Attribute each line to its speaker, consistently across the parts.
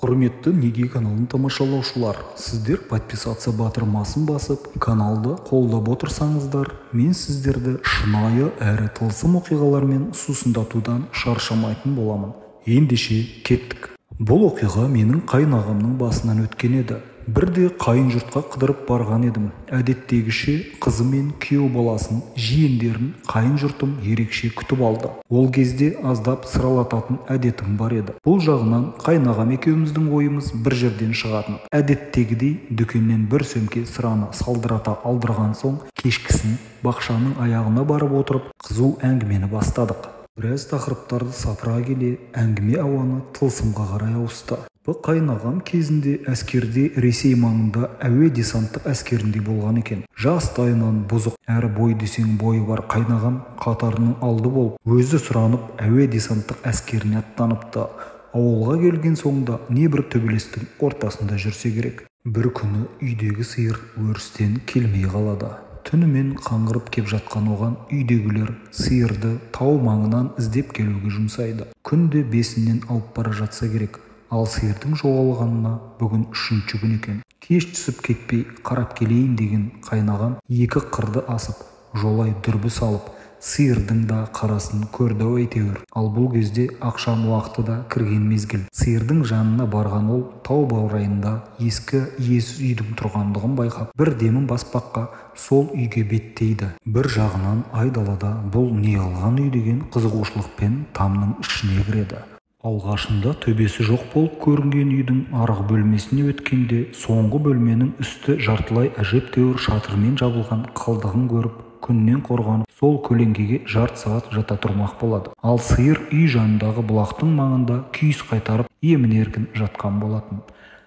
Speaker 1: Құрметті Неге каналын тамашалаушылар, сіздер подписация батырмасын басып, каналды қолдап отырсаңыздар, мен сіздерді шынайы әрі тылсым оқиғалармен сусындатудан шаршамайтын боламын. Ендеше кеттік. Бұл оқиға менің қайнағамның басынан өткен еді. Бірде қайын жұртқа қыдырып барған едім. Әдеттегіше қызы мен күйеу баласын, жиендерін қайын жұртым ерекше күтіп алды. Ол кезде аздап сыралататын әдетім бар еді. Бұл жағынан қайнағам екеуміздің ойымыз бір жерден шығатын. Әдеттегідей дүкеннен бір сөмке сыраны салдырата алдырған соң, кешкісін бақшаның аяғына барып отырып, қызу әңгімені бастадық. Біраз тақырыптарды сапыра келе, әңгіме ауаны тылсымға қарай ауысты. Бұл қайнағам кезінде әскерде Ресей маңында әуе десанттық әскерінде болған екен. Жастайынан бұзық әрі бой десең бойы бар қайнағам қатарының алды болып, өзі сұранып әуе десанттық әскеріне аттаныпты. Ауылға келген соңда небір төбелестің ортасында жүрсе керек. Бір күні үйдегі сиыр өрістен келмей қалады. Түнімен қаңғырып кеп жатқан оған үйдегілер сиырды тау маңынан іздеп келуге жұмсайды. Күнде бесінен алып бара жатса керек. Ал сиырдың жоғалғанына бүгін 3-ші күн екен. Кеш түсіп кетпей қарап келейін деген қайнағам екі қырды асып, жолай дүрбі салып, сиырдың да қарасын көрді әйтеуір. Ал бұл кезде ақшам уақыты да кірген мезгіл. Сиырдың жанына барған ол тау баурайында ескі иесіз үйдің тұрғандығын байқап, бір демін баспаққа сол үйге беттейді. Бір жағынан айдалада бұл не алған үй деген қызығушылықпен тамның ішіне кіреді. Алғашында төбесі жоқ болып көрінген үйдің арғы бөлмесіне өткенде, соңғы бөлменің үсті жартылай әжептәуір шатырмен жабылған қалдығын көріп, күннен қорғанып, сол көлеңкеге жарты сағат жата тұрмақ болады. Ал сиыр үй жанындағы бұлақтың маңында күйіс қайтарып, емін-еркін жатқан болатын.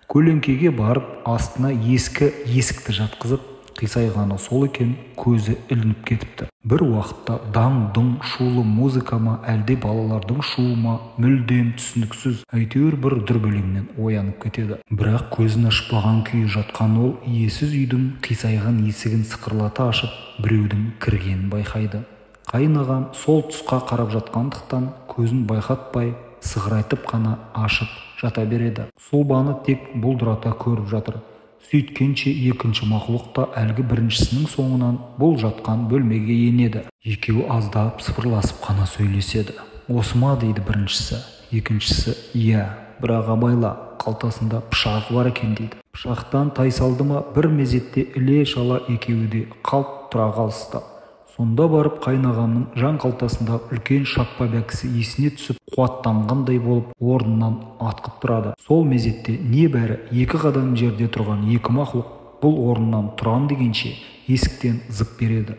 Speaker 1: Көлеңкеге барып, астына ескі есікті жатқызып, қисайғаны сол екен, көзі ілініп кетіпті. Бір уақытта даң-дұң шулы музыка ма, әлде балалардың шуы ма, мүлдем түсініксіз, әйтеуір бір дүрбелеңнен оянып кетеді. Бірақ көзін ашпаған күйі жатқан ол иесіз үйдің қисайған есігін сықырлата ашып, біреудің кіргенін байқайды. Қайнағам сол тұсқа қарап жатқандықтан көзін байқатпай, сығырайтып қана ашып жата береді. Сұлбаны тек бұлдырата көріп жатыр. Сөйткенше екінші мақұлық та әлгі біріншісінің соңынан бұл жатқан бөлмеге енеді. Екеуі аздап сыбырласып қана сөйлеседі. Осы ма дейді біріншісі. Екіншісі, иә, бірақ абайла, қалтасында пышақ бар екен дейді. Пышақтан тайсалды ма, бір мезетте іле-шала екеуі де қалт тұра қалысты. Сонда барып қайнағамның жан қалтасында үлкен шаппа бәкісі есіне түсіп, қуаттанғандай болып, орнынан атқып тұрады. Сол мезетте небәрі 2 қадам жерде тұрған екі мақұлық бұл орнынан тұрам дегенше есіктен зып береді.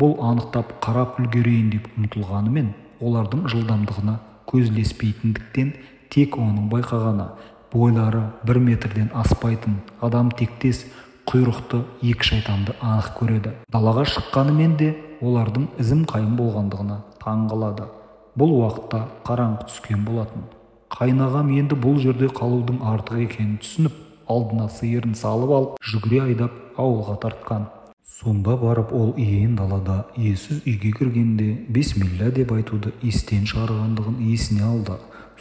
Speaker 1: Бұл анықтап қарап үлгерейін деп ұмтылғанымен, олардың жылдамдығына көзілеспейтіндіктен тек оның байқағаны, бойлары 1 метрден аспайтын, адам тектес, құйрықты екі шайтанды анық көреді. Далаға шыққанымен де олардың ізім қайым болғандығына таң қалады. Бұл уақытта қараңғы түскен болатын. Қайнағам енді бұл жерде қалудың артық екенін түсініп, алдына сиырын салып алып, жүгіре айдап ауылға тартқан. Сонда барып ол иен далада иесіз үйге кіргенде бисмилля деп айтуды естен шығарғандығын есіне алды.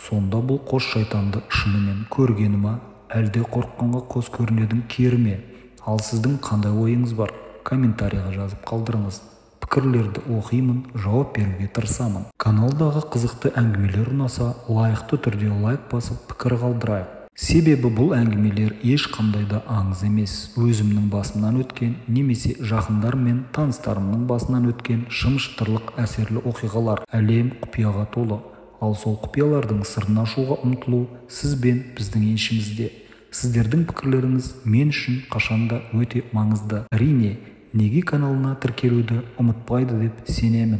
Speaker 1: Сонда бұл қос шайтанды шынымен көргені ма, әлде қорыққанға қос көрінудің кері ме? Ал сіздің қандай ойыңыз бар? Комментарийға жазып қалдырыңыз. Пікірлерді оқимын, жауап беруге тырысамын. Каналдағы қызықты әңгімелер ұнаса, лайықты түрде лайк басып, пікір қалдырайық. Себебі бұл әңгімелер ешқандай да аңыз емес. Өзімнің басымнан өткен, немесе жақындар мен таныстарымның басынан өткен шым-шытырлық әсерлі оқиғалар, әлем құпияға толы. Ал сол құпиялардың сырын ашуға ұмтылу сіз бен біздің еншімізде. Сіздердің пікірлеріңіз мен үшін қашанда өте маңызды. Әрине, Неге каналына тіркелуді ұмытпайды деп сенемін.